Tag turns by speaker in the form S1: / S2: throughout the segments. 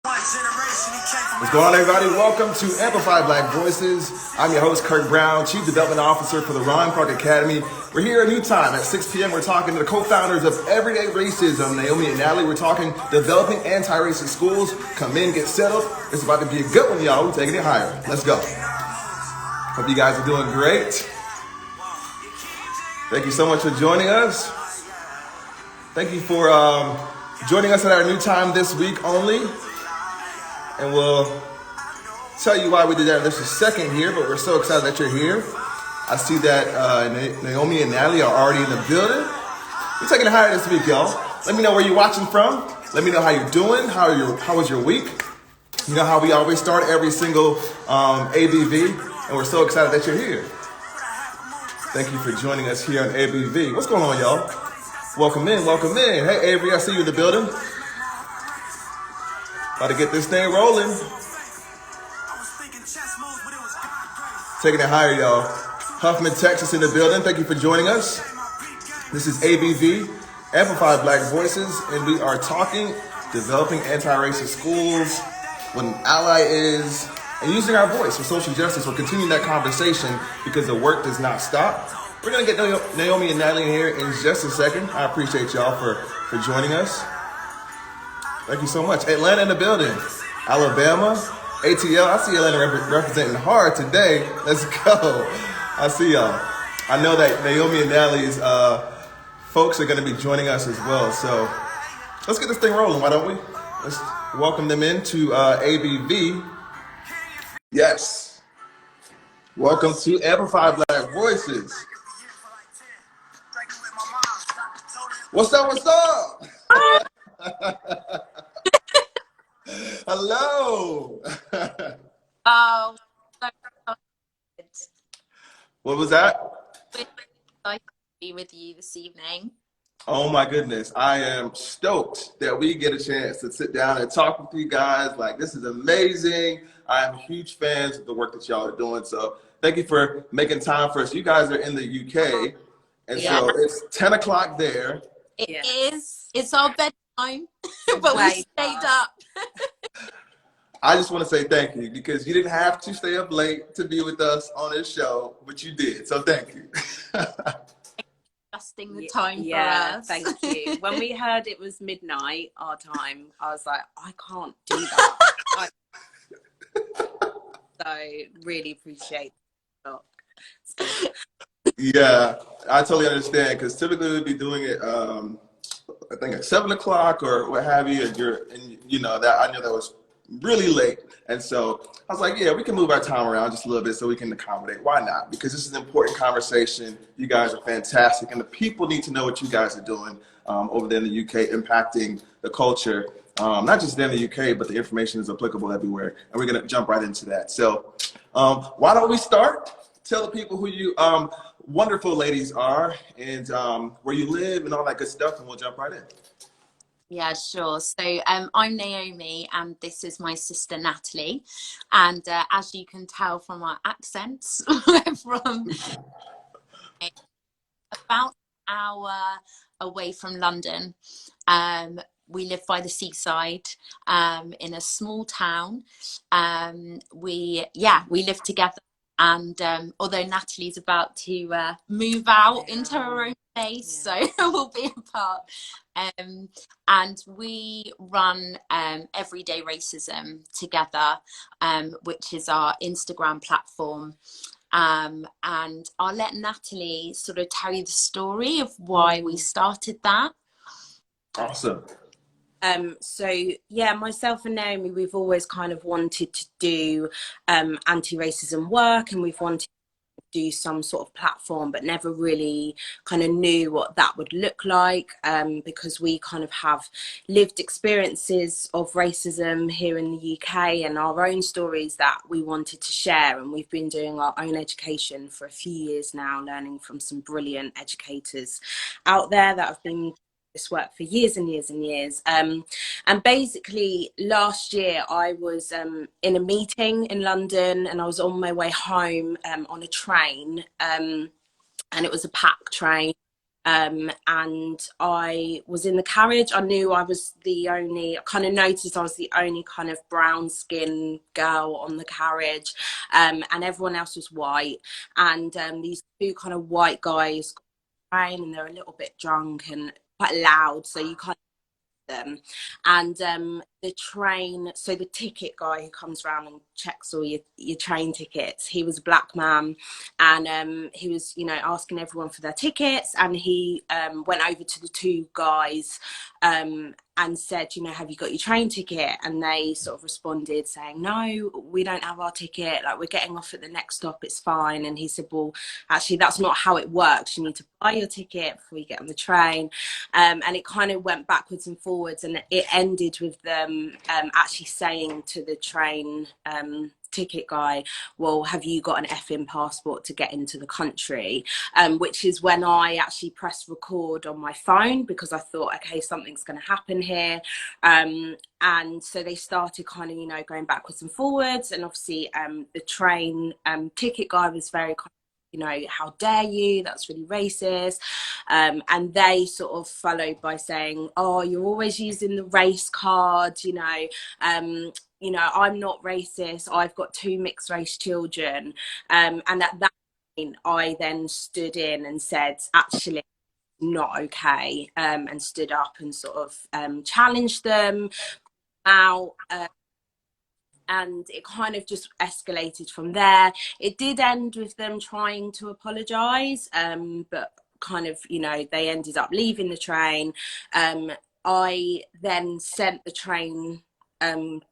S1: What's going on, everybody? Welcome to Amplify Black Voices. I'm your host, Kirk Brown, Chief Development Officer for the Ron Clark Academy. We're here a new time at 6 p.m. We're talking to the co-founders of Everyday Racism, Naomi and Natalie. We're talking developing anti-racist schools. Come in, get settled. It's about to be a good one, y'all. We're taking it higher. Let's go. Hope you guys are doing great. Thank you so much for joining us. Thank you for joining us at our new time this week only. And we'll tell you why we did that in just a second here, but we're so excited that you're here. I see that Naomi and Natalie are already in the building. We're taking it higher this week, y'all. Let me know where you're watching from. Let me know how you're doing. How was your week? You know how we always start every single ABV, and we're so excited that you're here. Thank you for joining us here on ABV. What's going on, y'all? Welcome in, welcome in. Hey, Avery, I see you in the building. About to get this thing rolling. Taking it higher, y'all. Huffman, Texas in the building. Thank you for joining us. This is ABV, Amplify Black Voices, and we are talking developing anti-racist schools, what an ally is, and using our voice for social justice. We're continuing that conversation because the work does not stop. We're going to get Naomi and Natalie in here in just a second. I appreciate y'all for joining us. Thank you so much. Atlanta in the building. Alabama. ATL. I see Atlanta representing hard today. Let's go. I see y'all. I know that Naomi and Natalie's folks are going to be joining us as well. So let's get this thing rolling, why don't we? Let's welcome them into ABV. Yes. Welcome to Amplify Black Voices. What's up? What's up? Hello.
S2: Oh,
S1: What was that?
S2: I could be with you this evening.
S1: Oh my goodness. I am stoked that we get a chance to sit down and talk with you guys. Like, this is amazing. I am huge fans of the work that y'all are doing. So thank you for making time for us. You guys are in the UK. And so it's 10 o'clock there.
S2: It is. It's our bedtime, but we stayed up.
S1: I just want to say thank you because you didn't have to stay up late to be with us on this show, but you did. So thank you.
S2: Adjusting the time for us.
S3: Thank you. When we heard it was midnight, our time, I was like, I can't do that. So really appreciate it.
S1: Yeah, I totally understand because typically we'd be doing it, I think at 7 o'clock or what have you, and you know that I knew that was really late, and so I was like, yeah, we can move our time around just a little bit so we can accommodate. Why not? Because this is an important conversation. You guys are fantastic, and the people need to know what you guys are doing over there in the UK, impacting the culture, not just there in the UK, but the information is applicable everywhere, and we're gonna jump right into that. So why don't we start? Tell the people who you wonderful ladies are and where you live and all that good stuff, and we'll jump right in.
S2: Yeah, sure. So I'm Naomi and this is my sister Natalie. And as you can tell from our accents, we're from about an hour away from London. We live by the seaside in a small town. We live together. And although Natalie's about to move out into her own place, so we'll be apart. And we run Everyday Racism together, which is our Instagram platform. And I'll let Natalie sort of tell you the story of why we started that.
S1: Awesome.
S3: So yeah, myself and Naomi, we've always kind of wanted to do anti-racism work, and we've wanted to do some sort of platform, but never really kind of knew what that would look like, because we kind of have lived experiences of racism here in the UK and our own stories that we wanted to share. And we've been doing our own education for a few years now, learning from some brilliant educators out there that have been this work for years and years and years. And basically last year I was in a meeting in London, and I was on my way home on a train, and it was a packed train. and I was in the carriage. I knew I was I kind of noticed I was the only kind of brown skin girl on the carriage, and everyone else was white. And these two kind of white guys came, and they're a little bit drunk and quite loud, so you kind of them. And the train, so the ticket guy who comes around and checks all your train tickets, he was a black man, and he was, you know, asking everyone for their tickets, and he went over to the two guys and said, you know, have you got your train ticket? And they sort of responded saying, no, we don't have our ticket, like we're getting off at the next stop, it's fine. And he said, well, actually that's not how it works, you need to buy your ticket before you get on the train. And it kind of went backwards and forwards, and it ended with them actually saying to the train ticket guy, well, have you got an effing passport to get into the country? Which is when I actually pressed record on my phone, because I thought, okay, something's going to happen here. And so they started kind of, you know, going backwards and forwards, and obviously the train ticket guy was very, you know, how dare you, that's really racist. And they sort of followed by saying, oh, you're always using the race card, you know, I'm not racist, I've got 2 mixed race children. And at that point I then stood in and said, actually not okay, and stood up and sort of challenged them out. And it kind of just escalated from there. It did end with them trying to apologise, but kind of, you know, they ended up leaving the train. I then sent the train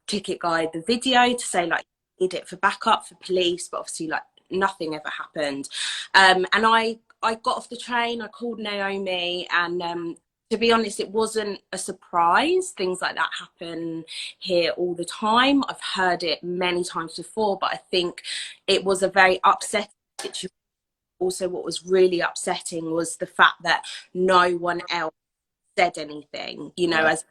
S3: ticket guy the video to say, like, need it for backup for police, but obviously, like, nothing ever happened. And I got off the train, I called Naomi, and to be honest, it wasn't a surprise. Things like that happen here all the time. I've heard it many times before, but I think it was a very upsetting situation. Also, what was really upsetting was the fact that no one else said anything. You know, as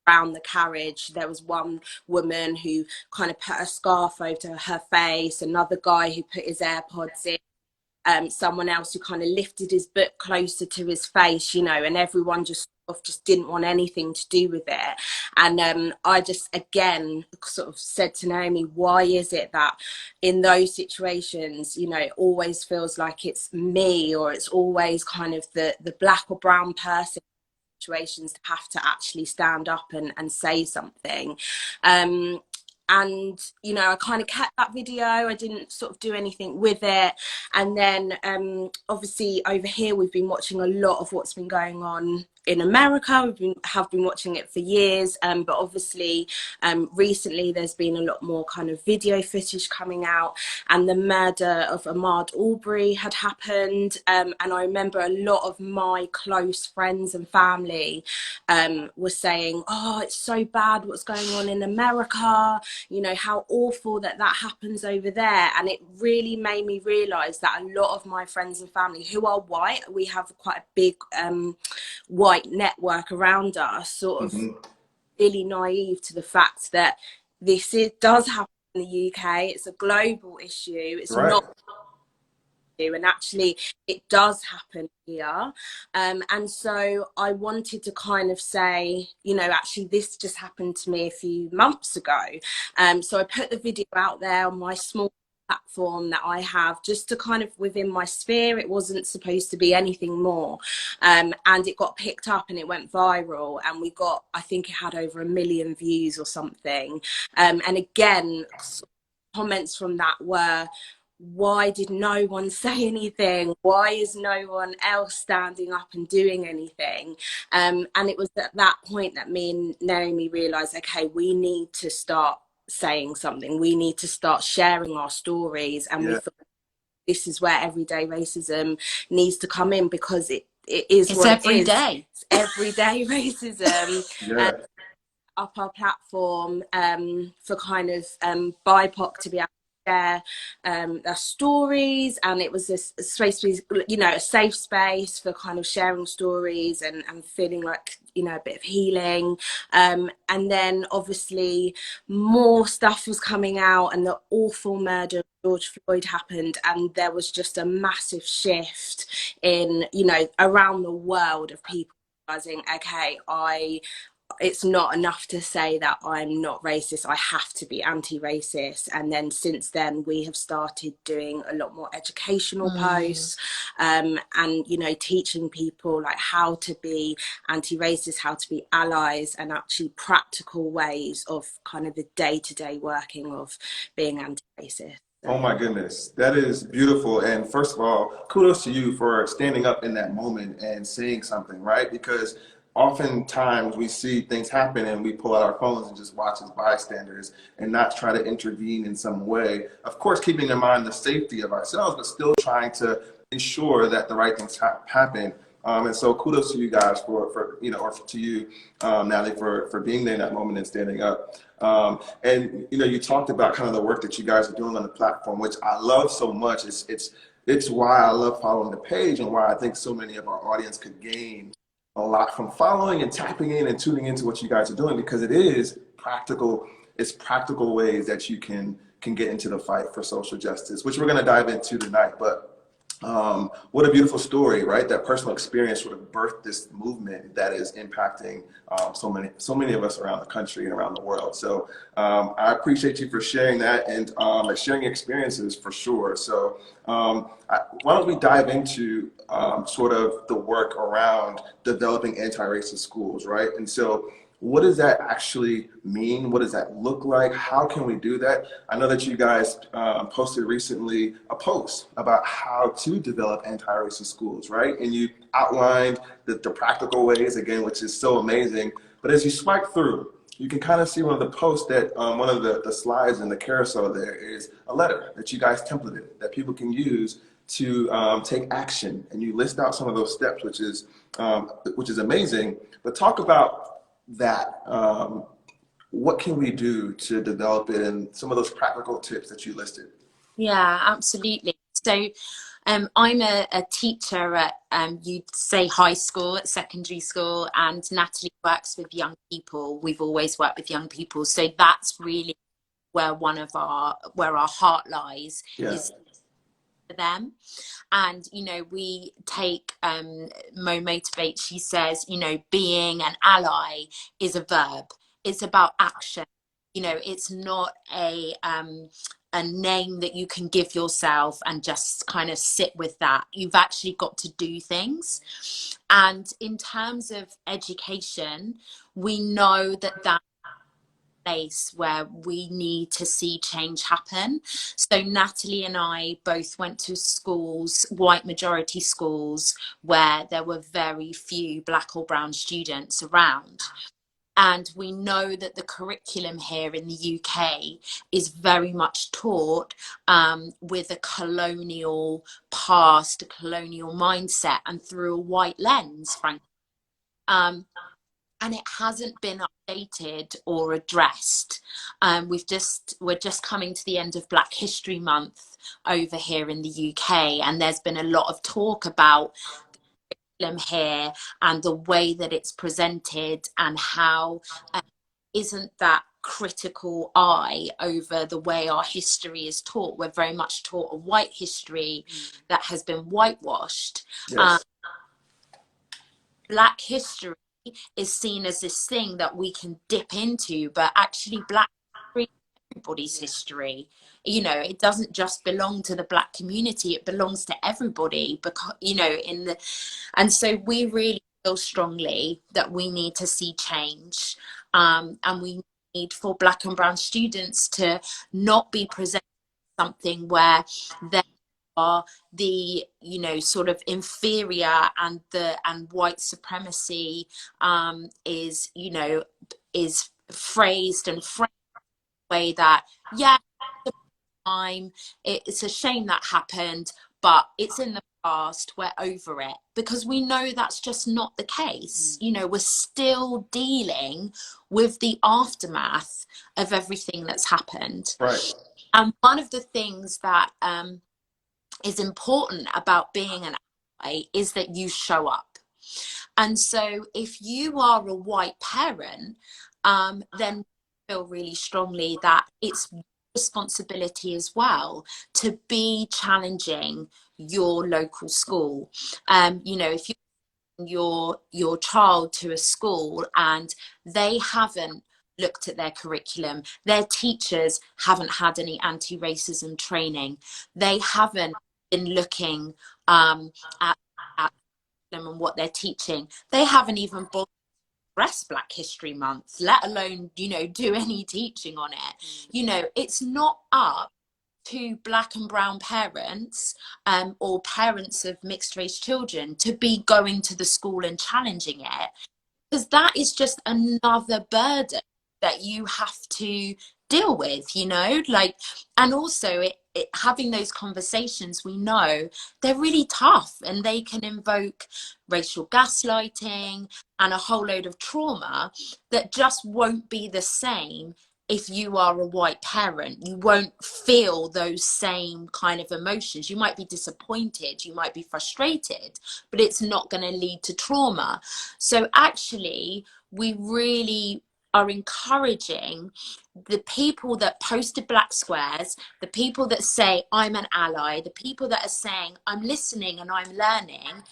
S3: around the carriage, there was one woman who kind of put a scarf over her face, another guy who put his AirPods in, someone else who kind of lifted his book closer to his face, you know, and everyone just didn't want anything to do with it. And I just, again, sort of said to Naomi, why is it that in those situations, you know, it always feels like it's me, or it's always kind of the black or brown person situations to have to actually stand up and say something. And, you know, I kind of kept that video. I didn't sort of do anything with it. And then obviously over here, we've been watching a lot of what's been going on in America. Have been watching it for years. But obviously recently there's been a lot more kind of video footage coming out, and the murder of Ahmaud Arbery had happened. And I remember a lot of my close friends and family were saying, oh, it's so bad what's going on in America, you know, how awful that happens over there. And it really made me realize that a lot of my friends and family who are white, we have quite a big white network around us, sort of really naive to the fact that does happen in the UK. It's a global issue. It's not, and actually it does happen here. And so I wanted to kind of say, you know, actually this just happened to me a few months ago. So I put the video out there on my small platform that I have, just to kind of within my sphere. It wasn't supposed to be anything more, and it got picked up and it went viral, and we got, I think it had over 1 million views or something. And again, comments from that were, why did no one say anything? Why is no one else standing up and doing anything? And it was at that point that me and Naomi realized, okay, we need to start saying something. We need to start sharing our stories. And we thought this is where everyday racism needs to come in, because it's every day. It's everyday racism. Up our platform for kind of BIPOC to be able to share their stories, and it was this supposed to be, you know, a safe space for kind of sharing stories and feeling like, you know, a bit of healing. And then obviously more stuff was coming out, and the awful murder of George Floyd happened, and there was just a massive shift in, you know, around the world of people realizing, okay, it's not enough to say that I'm not racist, I have to be anti-racist. And then since then we have started doing a lot more educational posts, and, you know, teaching people like how to be anti-racist, how to be allies, and actually practical ways of kind of the day-to-day working of being anti-racist.
S1: Oh my goodness, that is beautiful. And first of all, kudos to you for standing up in that moment and saying something, right? Because oftentimes we see things happen and we pull out our phones and just watch as bystanders and not try to intervene in some way. Of course, keeping in mind the safety of ourselves, but still trying to ensure that the right things happen. And so kudos to you guys for you know, or to you, Natalie, for being there in that moment and standing up. And you know, you talked about kind of the work that you guys are doing on the platform, which I love so much. It's why I love following the page, and why I think so many of our audience could gain a lot from following and tapping in and tuning into what you guys are doing, because it is practical. It's practical ways that you can get into the fight for social justice, which we're going to dive into tonight. But what a beautiful story, right? That personal experience sort of birthed this movement that is impacting so many of us around the country and around the world. So I appreciate you for sharing that, and sharing experiences for sure. So why don't we dive into sort of the work around developing anti-racist schools, right? And so what does that actually mean? What does that look like? How can we do that? I know that you guys posted recently a post about how to develop anti-racist schools, right? And you outlined the practical ways, again, which is so amazing. But as you swipe through, you can kind of see one of the posts that one of the slides in the carousel there is a letter that you guys templated that people can use to take action. And you list out some of those steps, which is amazing. But talk about that. What can we do to develop it, and some of those practical tips that you listed?
S2: Yeah, absolutely. So I'm a teacher at, you'd say high school, at secondary school, and Natalie works with young people. We've always worked with young people. So that's really where where our heart lies, is for them. And, you know, we take Mo Motivate, she says, you know, being an ally is a verb. It's about action. You know, it's not a name that you can give yourself and just kind of sit with that. You've actually got to do things. And in terms of education, we know that place where we need to see change happen. So Natalie and I both went to schools, white majority schools, where there were very few black or brown students around. And we know that the curriculum here in the UK is very much taught with a colonial past, a colonial mindset, and through a white lens, frankly. And it hasn't been updated or addressed. We're just coming to the end of Black History Month over here in the UK, and there's been a lot of talk about here and the way that it's presented, and how isn't that critical eye over the way our history is taught. We're very much taught a white history that has been whitewashed.
S1: Yes.
S2: Black history is seen as this thing that we can dip into, but actually Black history is everybody's history. You know, it doesn't just belong to the Black community, it belongs to everybody, because, you know, and so we really feel strongly that we need to see change, and we need for Black and brown students to not be presented something where they are the, you know, sort of inferior, and white supremacy is, you know, is phrased and framed in a way that, yeah, it's a shame that happened, but it's in the past, we're over it, because we know that's just not the case. You know, we're still dealing with the aftermath of everything that's happened.
S1: Right.
S2: And one of the things that is important about being an ally is that you show up. And so if you are a white parent, then I feel really strongly that it's responsibility as well to be challenging your local school. You know, if you your child to a school and they haven't looked at their curriculum, their teachers haven't had any anti-racism training, they haven't been looking at them and what they're teaching, they haven't even expressed Black History Month, let alone, you know, do any teaching on it. You know, it's not up to Black and brown parents or parents of mixed race children to be going to the school and challenging it, because that is just another burden that you have to deal with, you know, like, and also having those conversations, we know they're really tough and they can invoke racial gaslighting and a whole load of trauma that just won't be the same if you are a white parent. You won't feel those same kind of emotions. You might be disappointed, you might be frustrated, but it's not going to lead to trauma. So actually, we really are encouraging the people that posted Black squares, the people that say, I'm an ally, the people that are saying, I'm listening and I'm learning,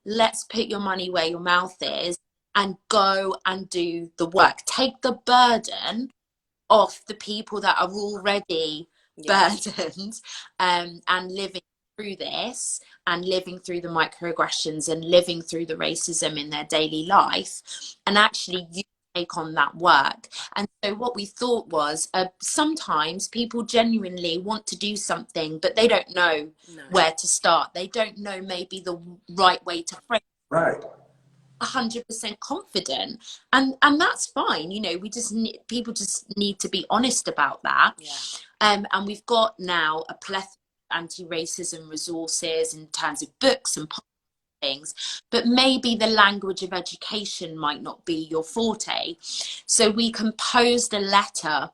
S2: let's put your money where your mouth is and go and do the work. Take the burden off the people that are already burdened and living through this and living through the microaggressions and living through the racism in their daily life, and actually you take on that work. And so what we thought was sometimes people genuinely want to do something but they don't know where to start, they don't know maybe the right way to frame
S1: Right.
S2: 100% confident, and that's fine. You know, we just people just need to be honest about that. And we've got now a plethora of anti-racism resources in terms of books and things, but maybe the language of education might not be your forte, so we composed a letter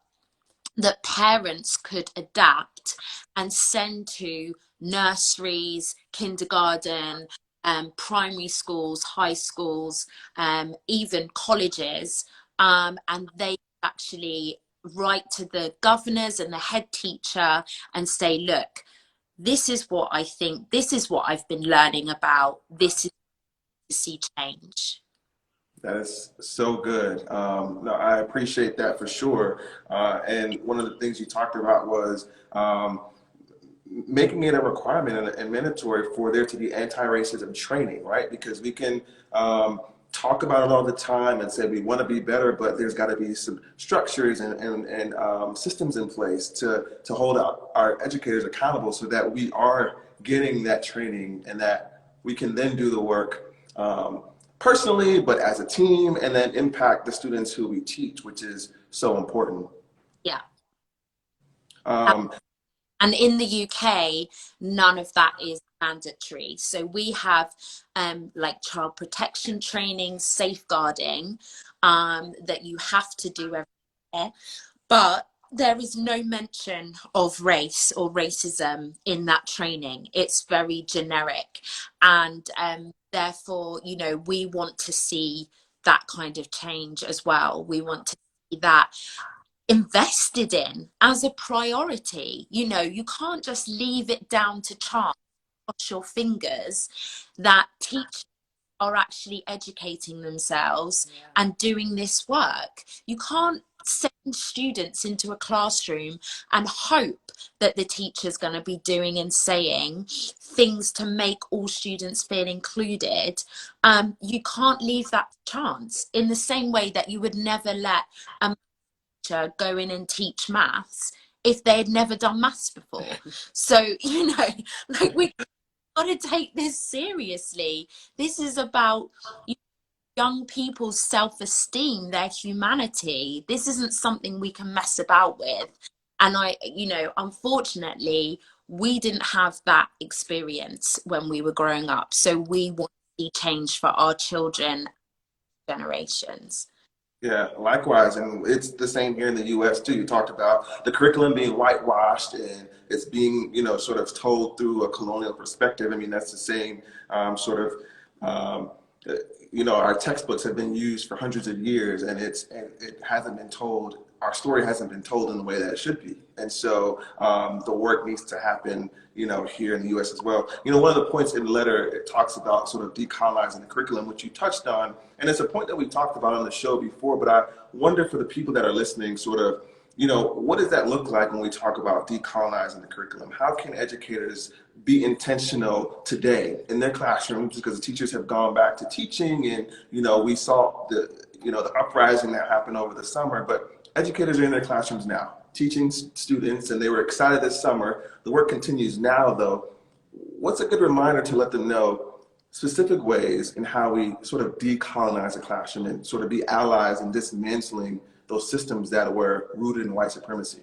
S2: that parents could adapt and send to nurseries, kindergarten, primary schools, high schools, even colleges, and they actually write to the governors and the head teacher and say, look, this is what I think, this is what I've been learning about, this is to see change.
S1: That is so good. No, I appreciate that for sure. And one of the things you talked about was making it a requirement and mandatory for there to be anti-racism training, right? Because we can talk about it all the time and say we want to be better, but there's got to be some structures and systems in place to hold our educators accountable so that we are getting that training and that we can then do the work personally, but as a team, and then impact the students who we teach, which is so important.
S2: Yeah. And in the UK, none of that is mandatory. So we have like child protection training, safeguarding, that you have to do every year. But there is no mention of race or racism in that training. It's very generic. And therefore, you know, we want to see that kind of change as well. We want to see that invested in as a priority. You know, you can't just leave it down to chance, cross your fingers that teachers are actually educating themselves and doing this work. You can't send students into a classroom and hope that the teacher's going to be doing and saying things to make all students feel included. You can't leave that chance, in the same way that you would never let a teacher go in and teach maths if they had never done maths before. So, you know, like, we got to take this seriously. This is about young people's self-esteem, their humanity. This isn't something we can mess about with. And you know, unfortunately, we didn't have that experience when we were growing up. So we want to see change for our children generations.
S1: Yeah, likewise, and it's the same here in the U.S. too. You talked about the curriculum being whitewashed and it's being, sort of told through a colonial perspective. I mean, that's the same sort of, um, our textbooks have been used for hundreds of years, and it hasn't been told. Our story hasn't been told in the way that it should be, and so the work needs to happen, here in the U.S. as well. One of the points in the letter, it talks about sort of decolonizing the curriculum, which you touched on, and it's a point that we talked about on the show before. But I wonder, for the people that are listening, sort of, what does that look like when we talk about decolonizing the curriculum? How can educators be intentional today in their classrooms? Because the teachers have gone back to teaching, and we saw the uprising that happened over the summer. But educators are in their classrooms now, teaching students, and they were excited this summer. The work continues now, though. What's a good reminder to let them know specific ways in how we sort of decolonize the classroom and sort of be allies in dismantling those systems that were rooted in white supremacy?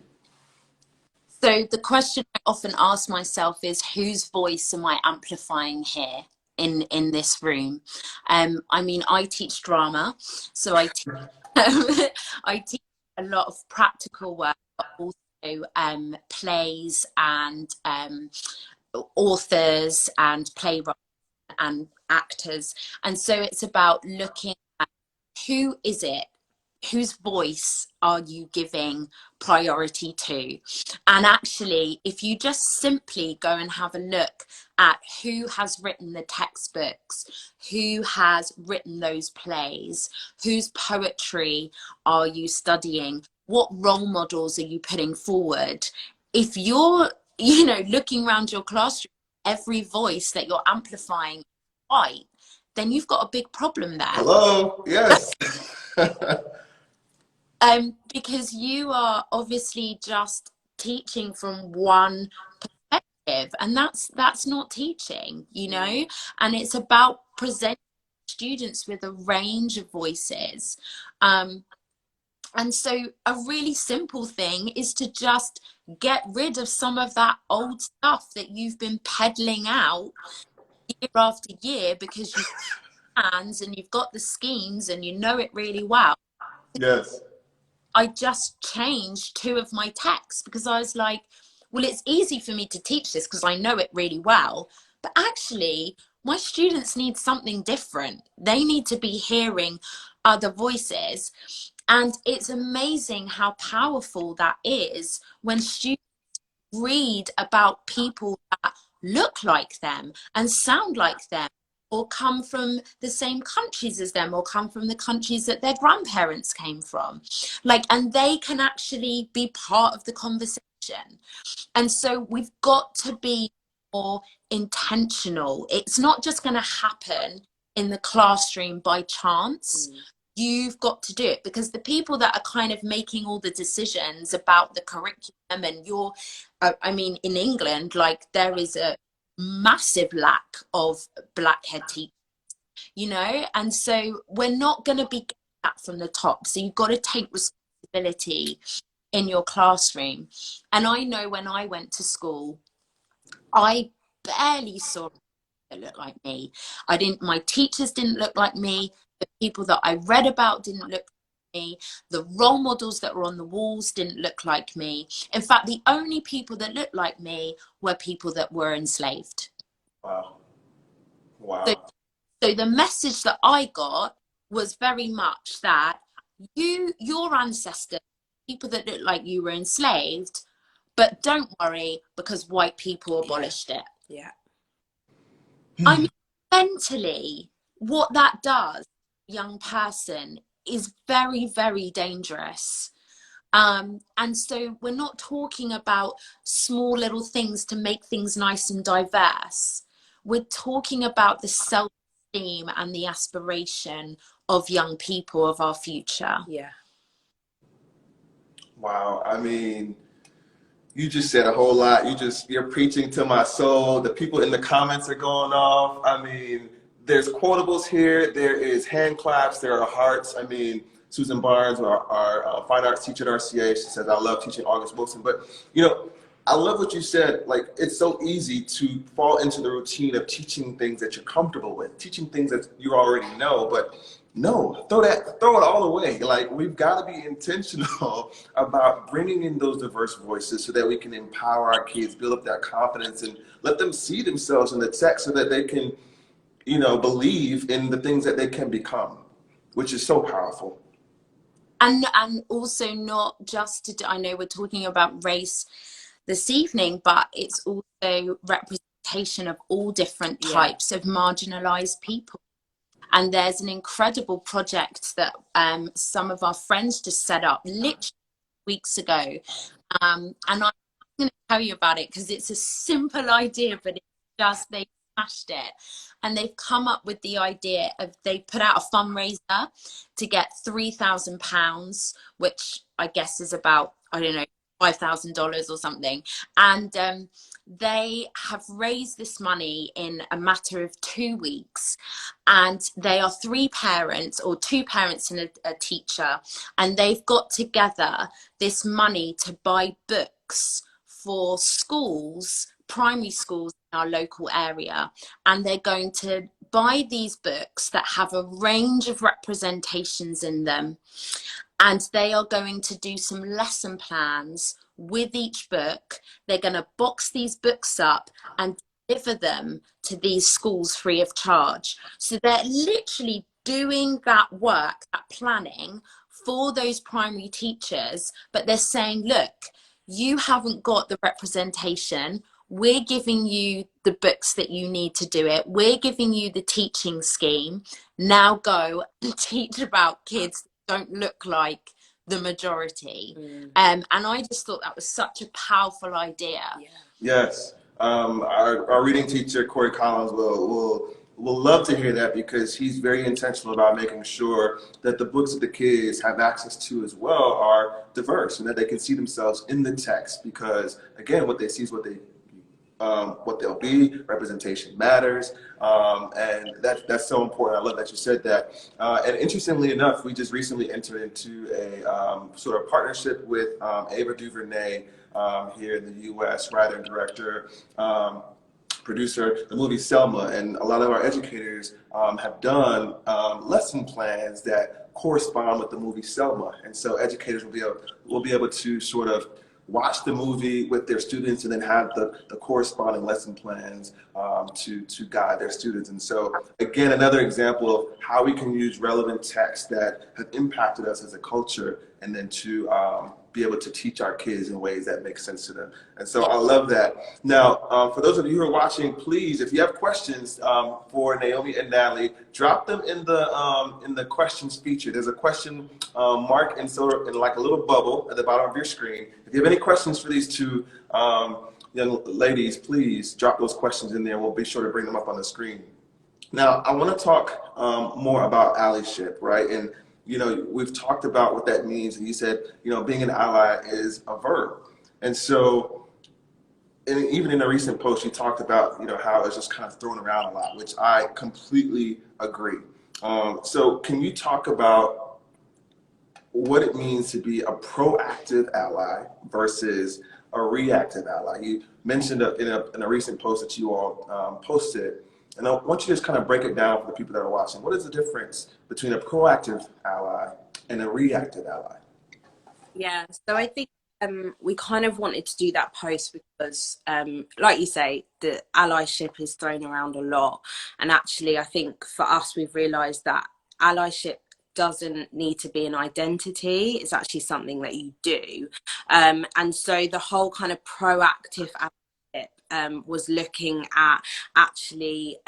S2: So the question I often ask myself is, whose voice am I amplifying here in this room? I mean, I teach drama, so I teach a lot of practical work, but also plays and authors and playwrights and actors. And so it's about looking at who is it, whose voice are you giving priority to? And actually, if you just simply go and have a look at who has written the textbooks, who has written those plays, whose poetry are you studying, what role models are you putting forward? If you're, looking around your classroom, every voice that you're amplifying is white, then you've got a big problem there.
S1: Hello, yes.
S2: Because you are obviously just teaching from one perspective, and that's not teaching, and it's about presenting students with a range of voices. And so a really simple thing is to just get rid of some of that old stuff that you've been peddling out year after year because you've got hands and you've got the schemes and you know it really well.
S1: Yes.
S2: I just changed 2 of my texts because I was like, well, it's easy for me to teach this because I know it really well. But actually, my students need something different. They need to be hearing other voices. And it's amazing how powerful that is when students read about people that look like them and sound like them, or come from the same countries as them, or come from the countries that their grandparents came from. And they can actually be part of the conversation. And so we've got to be more intentional. It's not just going to happen in the classroom by chance. You've got to do it, because the people that are kind of making all the decisions about the curriculum, and in England, there is a massive lack of black head teachers, and so we're not going to be getting that from the top. So you've got to take responsibility in your classroom. And I know when I went to school, I barely saw people that looked like me. My teachers didn't look like me. The people that I read about didn't look like me. The role models that were on the walls didn't look like me. In fact, the only people that looked like me were people that were enslaved.
S1: Wow.
S2: So the message that I got was very much that your ancestors, people that look like you, were enslaved, but don't worry, because white people abolished it.
S3: Yeah.
S2: I mean, mentally, what that does, young person, is very, very dangerous. And so we're not talking about small little things to make things nice and diverse. We're talking about the self-esteem and the aspiration of young people, of our future.
S3: Yeah.
S1: Wow. I mean, you just said a whole lot. You're preaching to my soul. The people in the comments are going off. I mean, there's quotables here. There is hand claps. There are hearts. I mean, Susan Barnes, our fine arts teacher at RCA, she says, I love teaching August Wilson. But, I love what you said. It's so easy to fall into the routine of teaching things that you're comfortable with, teaching things that you already know. But No, throw it all away. Like, we've got to be intentional about bringing in those diverse voices so that we can empower our kids, build up that confidence, and let them see themselves in the text so that they can, believe in the things that they can become, which is so powerful.
S2: And also not just to, I know we're talking about race this evening, but it's also representation of all different types of marginalized people. And there's an incredible project that some of our friends just set up literally weeks ago. And I'm going to tell you about it because it's a simple idea, but they smashed it. And they've come up with the idea of, they put out a fundraiser to get £3,000, which I guess is about, I don't know, $5,000 or something. And they have raised this money in a matter of 2 weeks. And they are three parents, or two parents and a teacher. And they've got together this money to buy books for schools, primary schools in our local area. And they're going to buy these books that have a range of representations in them. And they are going to do some lesson plans with each book. They're going to box these books up and deliver them to these schools free of charge. So they're literally doing that work, that planning for those primary teachers, but they're saying, look, you haven't got the representation. We're giving you the books that you need to do it. We're giving you the teaching scheme. Now go and teach about kids that don't look like the majority. And I just thought that was such a powerful idea.
S1: Yes. Our reading teacher, Corey Collins, will love to hear that, because he's very intentional about making sure that the books that the kids have access to as well are diverse, and that they can see themselves in the text, because again, what they see is what they'll be. Representation matters, and that's so important. I love that you said that. And interestingly enough, we just recently entered into a sort of partnership with Ava DuVernay here in the U.S., writer and director, producer, the movie Selma, and a lot of our educators have done lesson plans that correspond with the movie Selma, and so educators will be able to sort of watch the movie with their students and then have the corresponding lesson plans to guide their students. And so again, another example of how we can use relevant texts that have impacted us as a culture, and then to be able to teach our kids in ways that make sense to them. And so I love that. Now, for those of you who are watching, please, if you have questions for Naomi and Natalie, drop them in the questions feature. There's a question mark in like a little bubble at the bottom of your screen. If you have any questions for these two young ladies, please drop those questions in there. We'll be sure to bring them up on the screen. Now, I want to talk more about allyship, right? And we've talked about what that means, and you said, being an ally is a verb. And so, and even in a recent post, you talked about, how it's just kind of thrown around a lot, which I completely agree. So can you talk about what it means to be a proactive ally versus a reactive ally? You mentioned in a recent post that you all posted, and I want you to just kind of break it down for the people that are watching. What is the difference between a proactive ally and a reactive ally?
S3: Yeah, so I think we kind of wanted to do that post because, like you say, the allyship is thrown around a lot. And actually, I think for us, we've realised that allyship doesn't need to be an identity. It's actually something that you do. And so the whole kind of proactive was looking at actually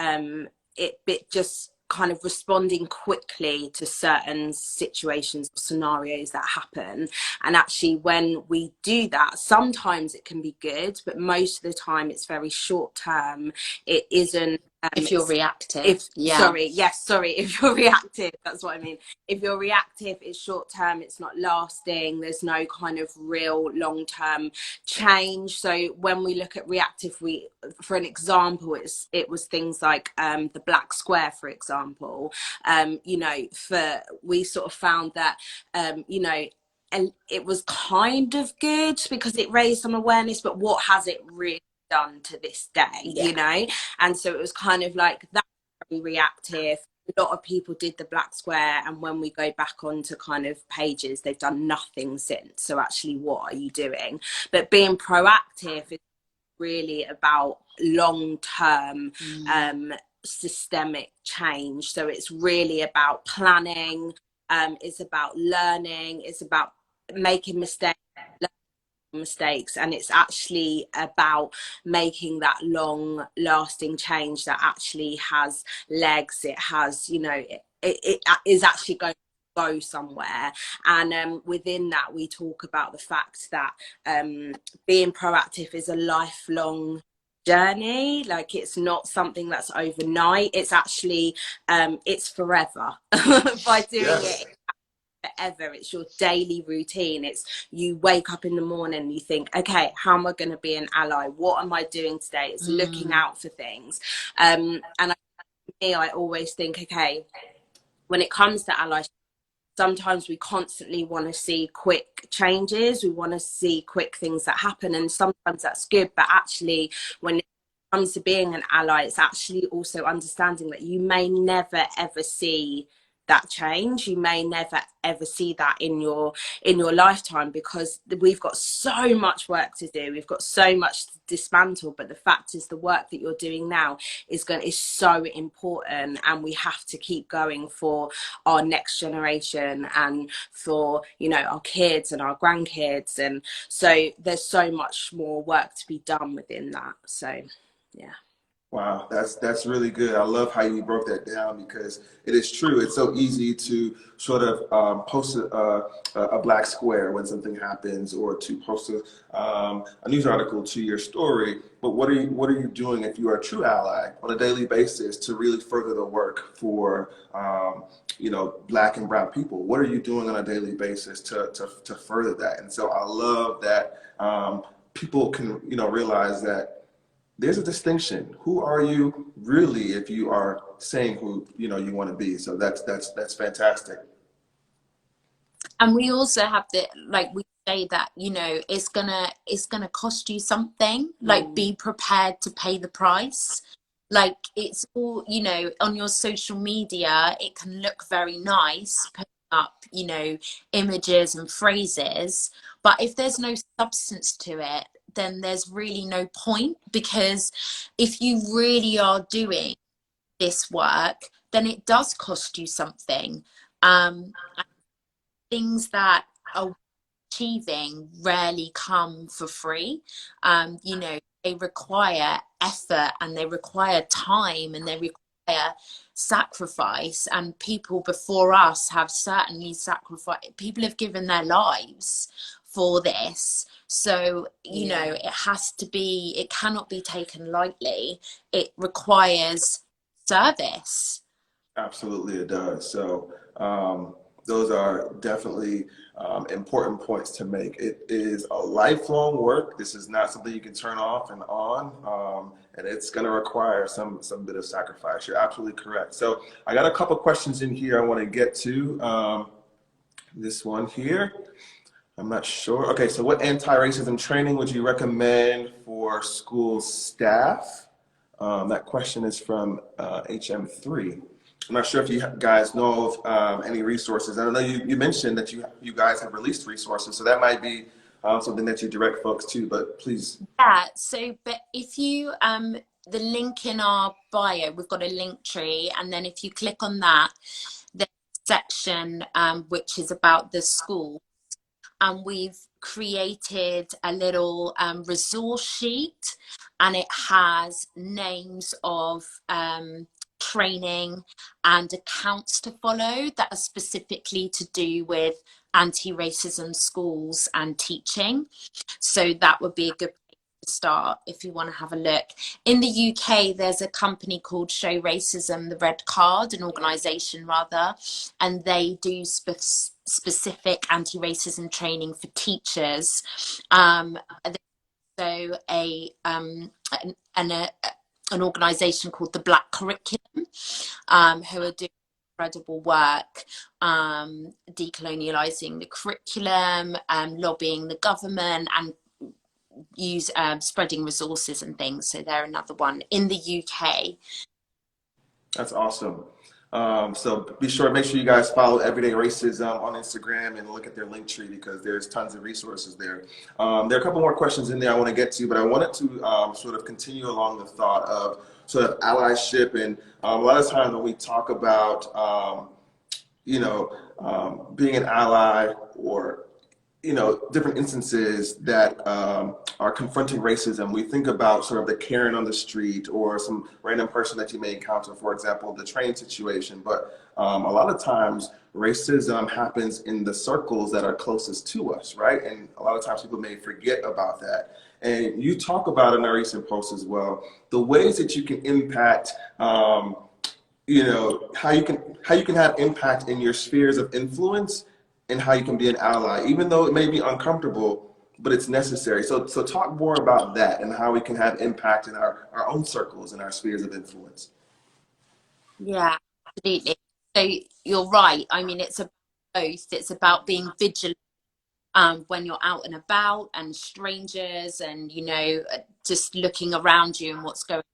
S3: it just kind of responding quickly to certain situations or scenarios that happen. And actually, when we do that, sometimes it can be good, but most of the time it's very short term. It isn't.
S2: If you're reactive.
S3: If you're reactive, that's what I mean. If you're reactive, it's short term, it's not lasting, there's no kind of real long term change. So when we look at reactive, for an example, it was things like the Black Square, for example. We sort of found that and it was kind of good because it raised some awareness, but what has it really done to this day? And so it was kind of like that, very reactive. a lot of people did the Black Square, and when we go back onto kind of pages, they've done nothing since. So actually, what are you doing? But being proactive is really about long-term systemic change. So it's really about planning, it's about learning, it's about making mistakes, and it's actually about making that long lasting change that actually has legs. It has, you know, it is actually going to go somewhere. And within that, we talk about the fact that being proactive is a lifelong journey. Like, it's not something that's overnight. It's actually it's forever. By doing it forever, it's your daily routine. It's, you wake up in the morning and you think, okay, how am I going to be an ally? What am I doing today? It's looking out for things. And I always think, okay, when it comes to allyship, sometimes we constantly want to see quick changes. We want to see quick things that happen, and sometimes that's good. But actually, when it comes to being an ally, it's actually also understanding that you may never ever see that change. You may never ever see that in your lifetime, because we've got so much work to do. We've got so much to dismantle. But the fact is, the work that you're doing now is so important, and we have to keep going for our next generation and for, you know, our kids and our grandkids. And so there's so much more work to be done within that. So yeah.
S1: Wow, that's really good. I love how you broke that down, because it is true. It's so easy to sort of post a black square when something happens, or to post a news article to your story. But what are you doing if you are a true ally on a daily basis to really further the work for you know, Black and brown people? What are you doing on a daily basis to further that? And so I love that people can, you know, realize that there's a distinction. Who are you really if you are saying who, you know, you want to be? So that's fantastic.
S2: And we also have the, like we say that, you know, it's gonna cost you something. Like, be prepared to pay the price. Like, it's all, you know, on your social media, it can look very nice, putting up, you know, images and phrases, but if there's no substance to it, then there's really no point. Because if you really are doing this work, then it does cost you something. And things that are achieving rarely come for free. You know, they require effort, and they require time, and they require sacrifice. And people before us have certainly sacrificed. People have given their lives for this. So, you know, it cannot be taken lightly. It requires service.
S1: Absolutely, it does. So those are definitely important points to make. It is a lifelong work. This is not something you can turn off and on, and it's going to require some bit of sacrifice. You're absolutely correct. So I got a couple questions in here I want to get to. This one here, I'm not sure. Okay, so what anti-racism training would you recommend for school staff? That question is from HM3. I'm not sure if you guys know of any resources. I know you mentioned that you guys have released resources, so that might be something that you direct folks to, but please.
S2: Yeah, so, but if you, the link in our bio, we've got a link tree, and then if you click on that, there's a section which is about the school. And we've created a little resource sheet, and it has names of training and accounts to follow that are specifically to do with anti-racism schools and teaching. So that would be a good place to start if you want to have a look. In the UK, there's a company called Show Racism the Red Card, an organisation rather, and they do specific anti-racism training for teachers. So an organisation called the Black Curriculum, who are doing incredible work, decolonialising the curriculum, lobbying the government, and spreading resources and things. So they're another one in the UK.
S1: That's awesome. So make sure you guys follow Everyday Racism on Instagram and look at their link tree because there's tons of resources there. There are a couple more questions in there I want to get to, but I wanted to sort of continue along the thought of sort of allyship. And a lot of times when we talk about, being an ally or different instances that are confronting racism, we think about sort of the Karen on the street or some random person that you may encounter, for example, the train situation. But a lot of times racism happens in the circles that are closest to us, right? And a lot of times people may forget about that. And you talk about in a recent post as well, the ways that you can impact, how you can have impact in your spheres of influence and how you can be an ally, even though it may be uncomfortable, but it's necessary. So talk more about that and how we can have impact in our own circles and our spheres of influence.
S2: Yeah, absolutely. So you're right. I mean, it's about both. It's about being vigilant when you're out and about and strangers and, just looking around you and what's going on.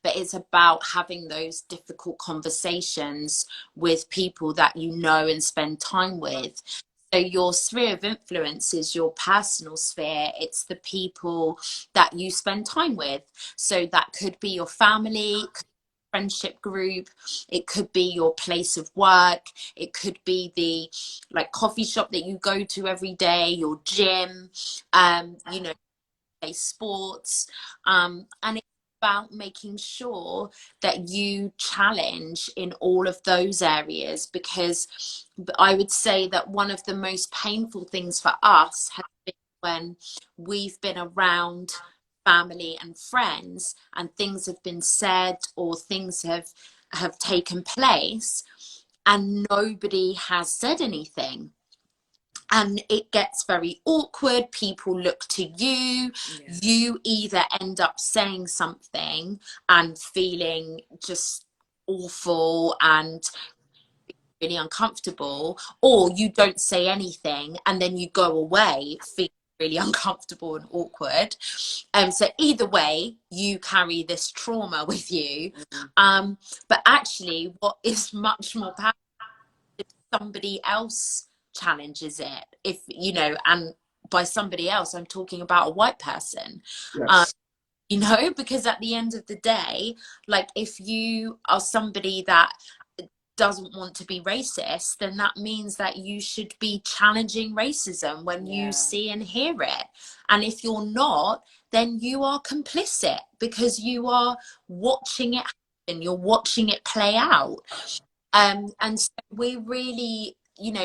S2: But it's about having those difficult conversations with people that you know and spend time with. So your sphere of influence is your personal sphere. It's the people that you spend time with. So that could be your family, friendship group, it could be your place of work, it could be the coffee shop that you go to every day, your gym, play sports, and it's about making sure that you challenge in all of those areas, because I would say that one of the most painful things for us has been when we've been around family and friends and things have been said or things have taken place and nobody has said anything. And it gets very awkward. People look to you. Yeah. You either end up saying something and feeling just awful and really uncomfortable, or you don't say anything and then you go away feeling really uncomfortable and awkward. So either way, you carry this trauma with you. But actually, what is much more powerful is somebody else challenges it, and by somebody else I'm talking about a white person. Yes. Because at the end of the day, if you are somebody that doesn't want to be racist, then that means that you should be challenging racism when you see and hear it. And if you're not, then you are complicit because you are watching it happen, you're watching it play out. And so we really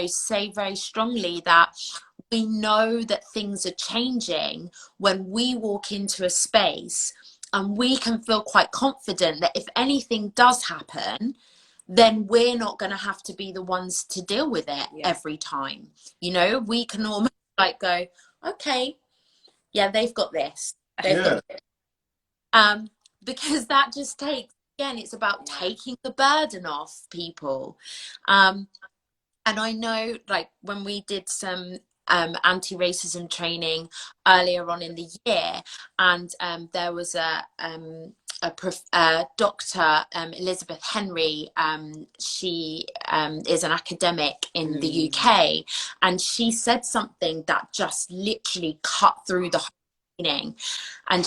S2: say very strongly that we know that things are changing when we walk into a space and we can feel quite confident that if anything does happen, then we're not going to have to be the ones to deal with it every time. We can almost go, okay, yeah, they've got this. Got this. Because that just takes, again, it's about taking the burden off people. And I know, when we did some anti-racism training earlier on in the year, and there was a Dr. Elizabeth Henry. She is an academic in the UK, and she said something that just literally cut through the whole meaning. And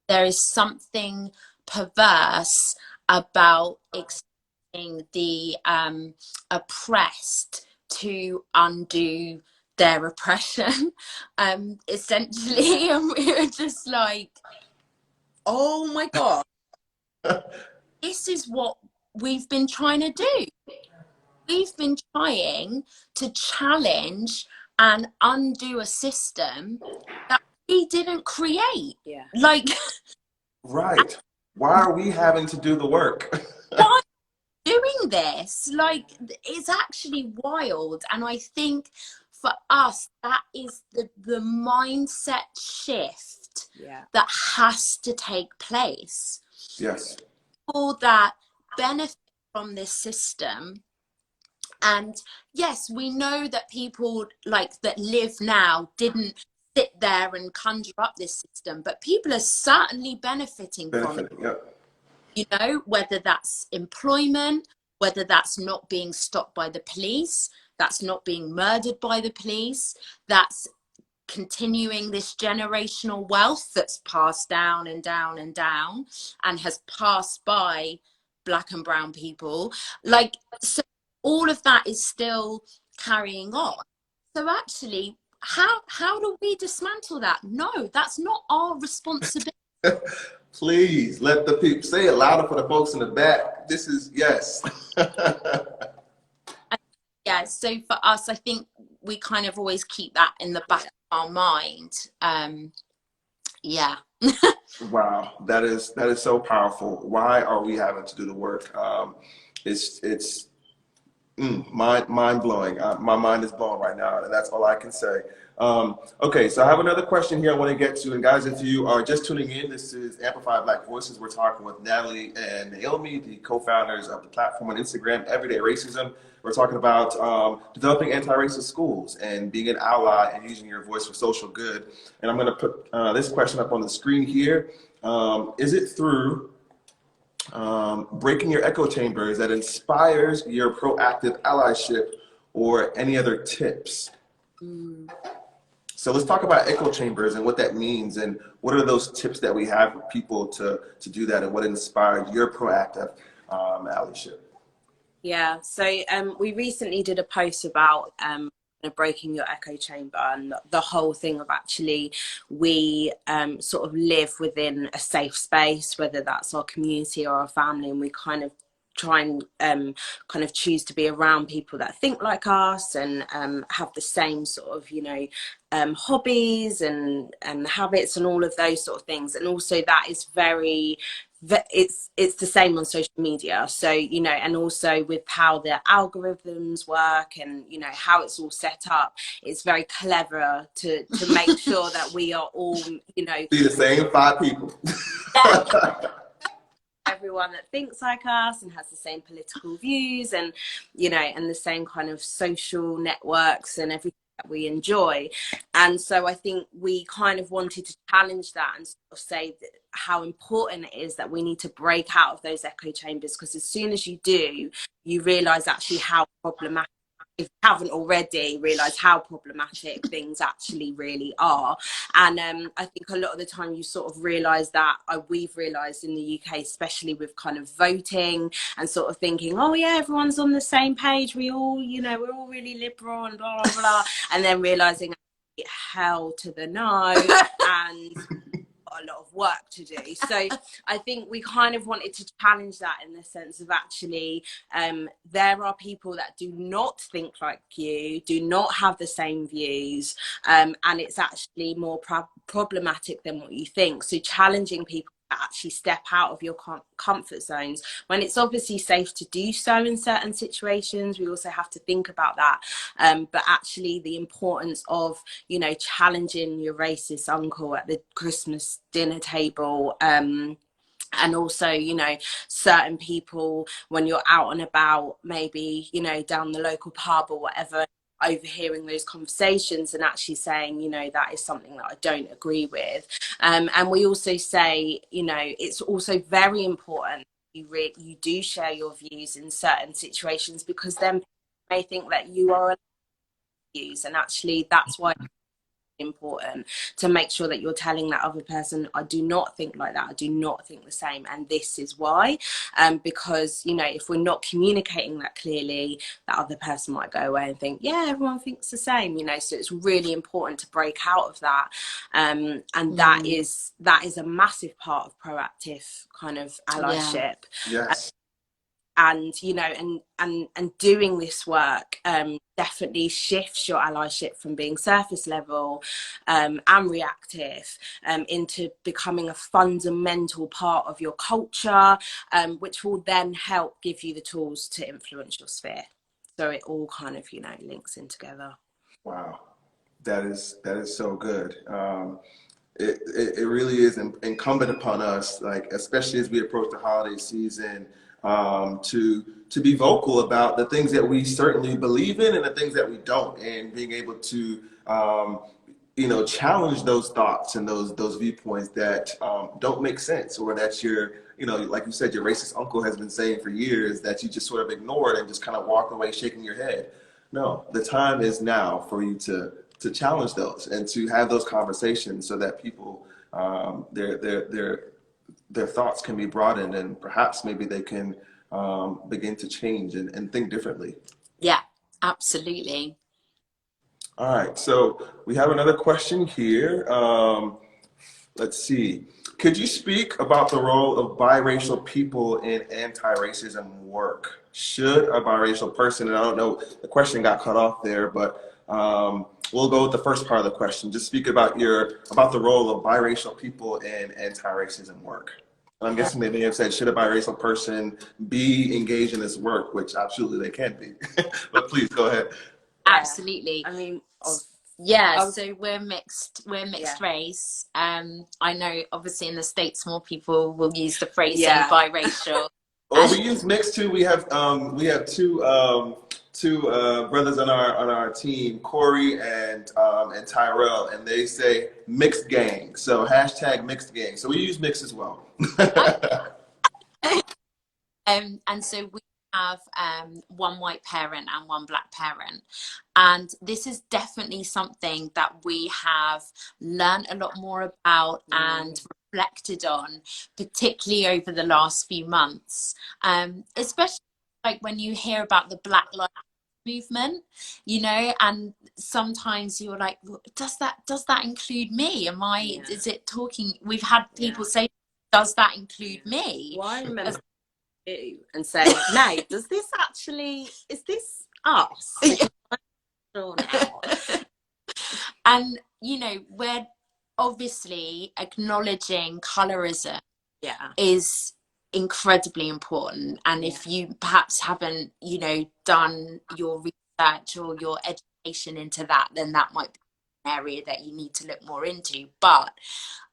S2: there is something perverse about the oppressed to undo their oppression, essentially. And we were just like, oh my God, this is what we've been trying to do. We've been trying to challenge and undo a system that we didn't create. Yeah.
S1: Right. Why are we having to do the work?
S2: Why doing this? It's actually wild. And I think for us, that is the mindset shift that has to take place.
S1: Yes.
S2: People that benefit from this system. And yes, we know that people that live now didn't sit there and conjure up this system, but people are certainly benefiting from it. Yep. Whether that's employment, whether that's not being stopped by the police, that's not being murdered by the police, that's continuing this generational wealth that's passed down and down and down and has passed by Black and brown people. Like, so all of that is still carrying on. So actually, how do we dismantle that? No, that's not our responsibility.
S1: Please let the people say it louder for the folks in the back. This is, yes.
S2: Yeah, so for us, I think we kind of always keep that in the back of our mind. Yeah.
S1: Wow, that is so powerful. Why are we having to do the work? It's mind blowing. My mind is blown right now, and that's all I can say. Okay, so I have another question here I want to get to. And guys, if you are just tuning in, this is Amplify Black Voices. We're talking with Natalie and Naomi, the co-founders of the platform on Instagram, Everyday Racism. We're talking about developing anti-racist schools and being an ally and using your voice for social good. And I'm going to put this question up on the screen here. Is it through breaking your echo chambers that inspires your proactive allyship, or any other tips? So let's talk about echo chambers and what that means, and what are those tips that we have for people to do that, and what inspired your proactive allyship?
S3: Yeah, so we recently did a post about breaking your echo chamber, and the whole thing of actually we sort of live within a safe space, whether that's our community or our family, and we kind of try and kind of choose to be around people that think like us and have the same sort of, you know, hobbies and habits and all of those sort of things. And also that is very, it's the same on social media. So, you know, and also with how the algorithms work and, you know, how it's all set up, it's very clever to make sure that we are all, you know,
S1: be the same 5 people.
S3: Everyone that thinks like us and has the same political views and, you know, and the same kind of social networks and everything that we enjoy. And so I think we kind of wanted to challenge that and sort of say that how important it is that we need to break out of those echo chambers, because as soon as you do, you realize actually how problematic, if you haven't already realized how problematic things actually really are. And I think a lot of the time you sort of realize that, we've realized in the UK, especially with kind of voting and sort of thinking, oh yeah, everyone's on the same page, we all, you know, we're all really liberal and blah blah blah, and then realizing hell to the no and a lot of work to do. So I think we kind of wanted to challenge that in the sense of actually there are people that do not think like you, do not have the same views, and it's actually more problematic than what you think. So challenging people to actually step out of your comfort zones when it's obviously safe to do so in certain situations. We also have to think about that, but actually the importance of, you know, challenging your racist uncle at the Christmas dinner table, and also, you know, certain people when you're out and about, maybe, you know, down the local pub or whatever, overhearing those conversations and actually saying, you know, that is something that I don't agree with. And we also say, you know, it's also very important you do share your views in certain situations, because then people may think that you are views, and actually that's why important to make sure that you're telling that other person, I do not think like that, I do not think the same, and this is why. Because, you know, if we're not communicating that clearly, that other person might go away and think, yeah, everyone thinks the same, you know. So it's really important to break out of that, and that is a massive part of proactive kind of allyship.
S1: Yes.
S3: And, you know, and doing this work definitely shifts your allyship from being surface level and reactive into becoming a fundamental part of your culture, which will then help give you the tools to influence your sphere. So it all kind of, you know, links in together.
S1: Wow, that is so good. It really is incumbent upon us, like, especially as we approach the holiday season, to be vocal about the things that we certainly believe in and the things that we don't, and being able to challenge those thoughts and those viewpoints that don't make sense, or that like you said, your racist uncle has been saying for years that you just sort of ignored and just kind of walk away shaking your head. No, the time is now for you to challenge those and to have those conversations so that people, their thoughts can be broadened, and perhaps maybe they can begin to change and think differently.
S2: Yeah, absolutely.
S1: All right, so we have another question here. Let's see. Could you speak about the role of biracial people in anti-racism work? Should a biracial person, and I don't know, the question got cut off there, but we'll go with the first part of the question. Just speak about the role of biracial people in anti-racism work. And I'm guessing they may have said, should a biracial person be engaged in this work, which absolutely they can be. But please go ahead.
S2: Absolutely.
S3: I mean,
S2: so we're mixed
S3: Yeah.
S2: race. I know obviously in the States more people will use the phrase
S3: Yeah.
S2: biracial.
S1: Well, we use mixed too. We have two brothers on our team, Corey and Tyrell, and they say mixed gang. So hashtag mixed gang. So we use mixed as well.
S2: And so we have one white parent and one black parent, and this is definitely something that we have learned a lot more about and reflected on, particularly over the last few months, especially like when you hear about the Black Lives movement, and sometimes you're like, does that include me? Is it talking? We've had people say, does that include me?
S3: Well, I remember you and say, no, is this us?
S2: And we're obviously acknowledging colorism is incredibly important, and if you perhaps haven't done your research or your education into that, then that might be an area that you need to look more into. But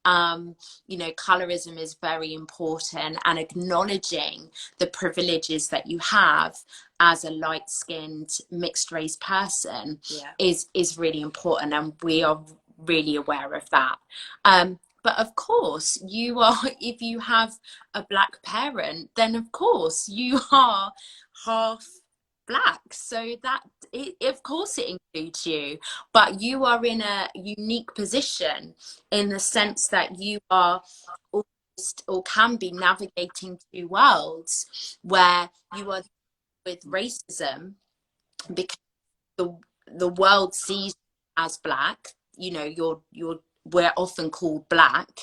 S2: colorism is very important, and acknowledging the privileges that you have as a light-skinned mixed race person is really important, and we are really aware of that. But of course, if you have a black parent, then of course you are half black, so that of course it includes you, but you are in a unique position in the sense that you are almost, or can be, navigating two worlds where you are with racism because the world sees you as black. We're often called black,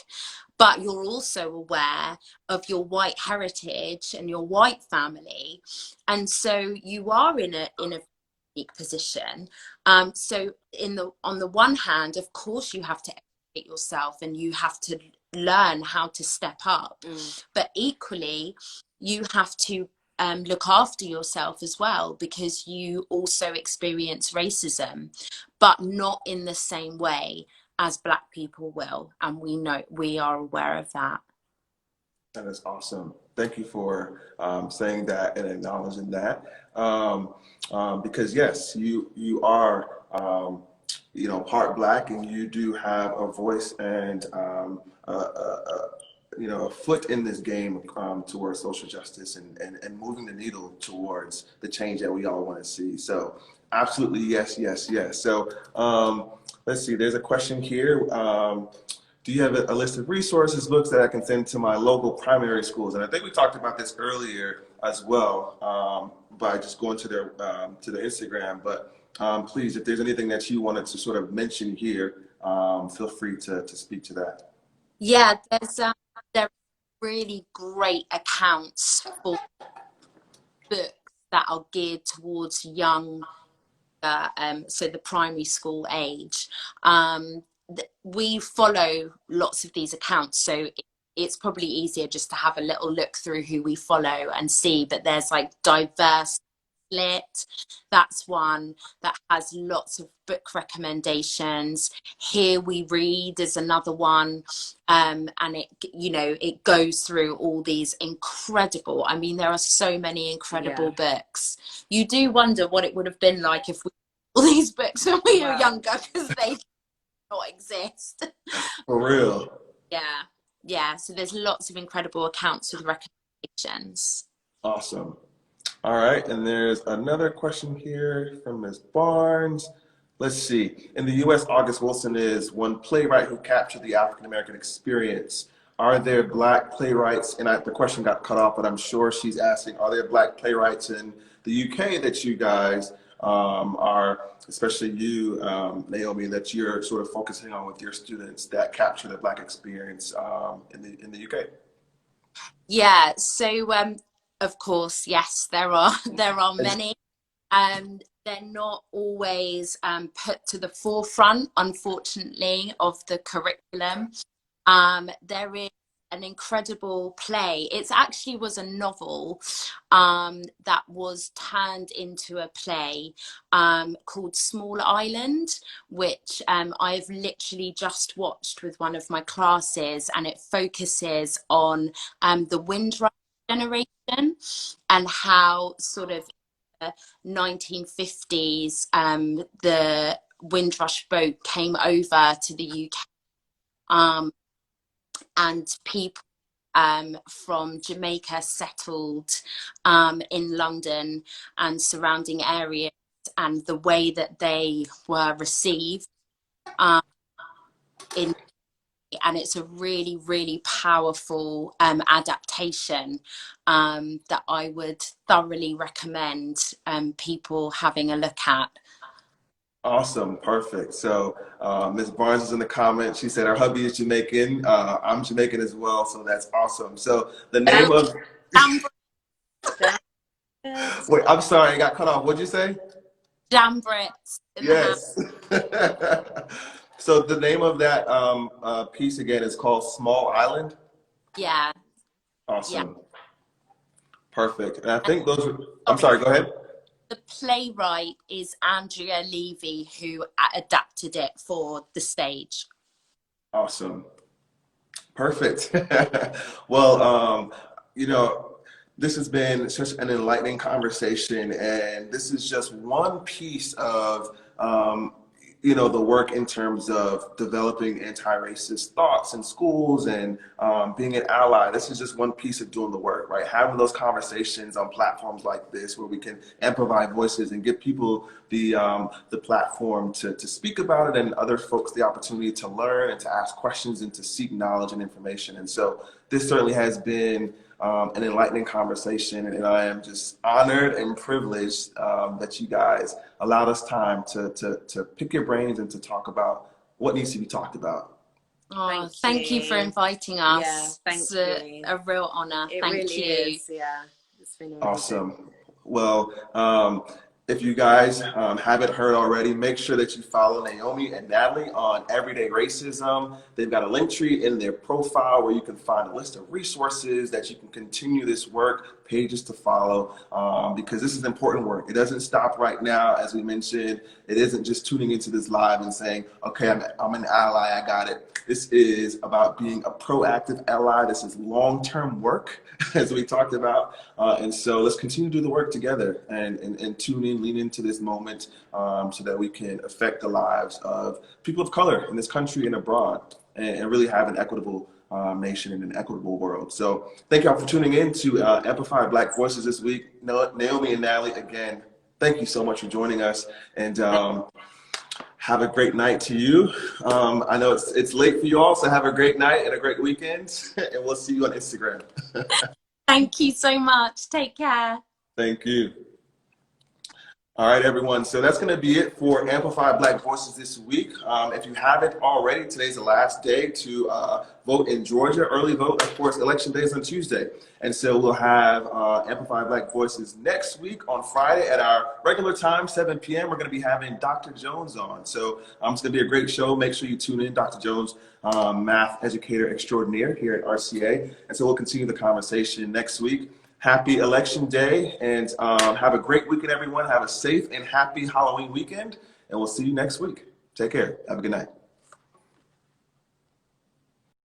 S2: but you're also aware of your white heritage and your white family, and so you are in a unique position. So on the one hand, of course, you have to educate yourself and you have to learn how to step up, but equally you have to look after yourself as well, because you also experience racism, but not in the same way as black people will, and we are aware of that.
S1: That is awesome. Thank you for saying that and acknowledging that, because yes, you are part black, and you do have a voice and a foot in this game towards social justice and moving the needle towards the change that we all want to see. So absolutely, yes. So let's see, there's a question here. Do you have a list of resources, books that I can send to my local primary schools? And I think we talked about this earlier as well, by just going to their Instagram. But please, if there's anything that you wanted to sort of mention here, feel free to speak to that.
S2: Yeah, there are really great accounts for books that are geared towards young, so the primary school age. We follow lots of these accounts, so it's probably easier just to have a little look through who we follow and see. But there's like Diverse Lit, that's one that has lots of book recommendations. Here We Read is another one, and it goes through all these incredible, there are so many incredible books. You do wonder what it would have been like if we all these books when we were younger, because not exist.
S1: For real.
S2: Yeah. So there's lots of incredible accounts with recommendations.
S1: Awesome. All right, and there's another question here from Ms. Barnes. Let's see. In the U.S., August Wilson is one playwright who captured the African American experience. Are there Black playwrights? And the question got cut off, but I'm sure she's asking, are there Black playwrights in the UK that you guys are, especially you, Naomi, that you're sort of focusing on with your students that capture the Black experience in the UK?
S2: Yeah. So of course, yes, there are many. They're not always put to the forefront, unfortunately, of the curriculum. There is an incredible play. It actually was a novel that was turned into a play called Small Island, which I've literally just watched with one of my classes, and it focuses on the Windrush generation and how sort of 1950s the Windrush boat came over to the UK, and people from Jamaica settled in London and surrounding areas, and the way that they were received and it's a really, really powerful adaptation that I would thoroughly recommend people having a look at.
S1: Awesome, perfect. So Ms. Barnes is in the comments. She said her hubby is Jamaican. I'm Jamaican as well, so that's awesome. So the name of wait, I'm sorry, I got cut off. What'd you say?
S2: Jam Brits.
S1: Yes. So the name of that piece again is called Small Island?
S2: Yeah.
S1: Awesome.
S2: Yeah.
S1: Perfect. And I think those are, I'm sorry, go ahead.
S2: The playwright is Andrea Levy, who adapted it for the stage.
S1: Awesome. Perfect. Well, you know, this has been such an enlightening conversation, and this is just one piece of you know, the work in terms of developing anti-racist thoughts in schools and being an ally. This is just one piece of doing the work, right? Having those conversations on platforms like this where we can amplify voices and give people the platform to speak about it, and other folks the opportunity to learn and to ask questions and to seek knowledge and information. And so this certainly has been an enlightening conversation, and I am just honored and privileged that you guys allowed us time to pick your brains and to talk about what needs to be talked about.
S2: Oh, thank you for inviting us.
S3: Yeah, thank
S2: it's
S3: you.
S2: A real honor.
S3: It
S2: Thank
S3: really
S2: you.
S3: is, yeah. It's been amazing.
S1: Awesome. Well, if you guys haven't heard already, make sure that you follow Naomi and Natalie on Everyday Racism. They've got a link tree in their profile where you can find a list of resources that you can continue this work, pages to follow, because this is important work. It doesn't stop right now. As we mentioned, it isn't just tuning into this live and saying, okay, I'm an ally, I got it. This is about being a proactive ally. This is long-term work, as we talked about. And so let's continue to do the work together and tune in, lean into this moment so that we can affect the lives of people of color in this country and abroad, and really have an equitable nation and an equitable world. So thank y'all for tuning in to Amplify Black Voices this week. Naomi and Natalie, again, thank you so much for joining us, and have a great night to you. I know it's late for you all, so have a great night and a great weekend, and we'll see you on Instagram.
S2: Thank you so much. Take care.
S1: Thank you. All right, everyone. So that's going to be it for Amplify Black Voices this week. If you haven't already, today's the last day to vote in Georgia. Early vote, of course, election day is on Tuesday. And so we'll have Amplify Black Voices next week on Friday at our regular time, 7 p.m. We're going to be having Dr. Jones on. So it's going to be a great show. Make sure you tune in. Dr. Jones, math educator extraordinaire here at RCA. And so we'll continue the conversation next week. Happy election day, and have a great weekend, everyone. Have a safe and happy Halloween weekend, and we'll see you next week. Take care. Have a good night.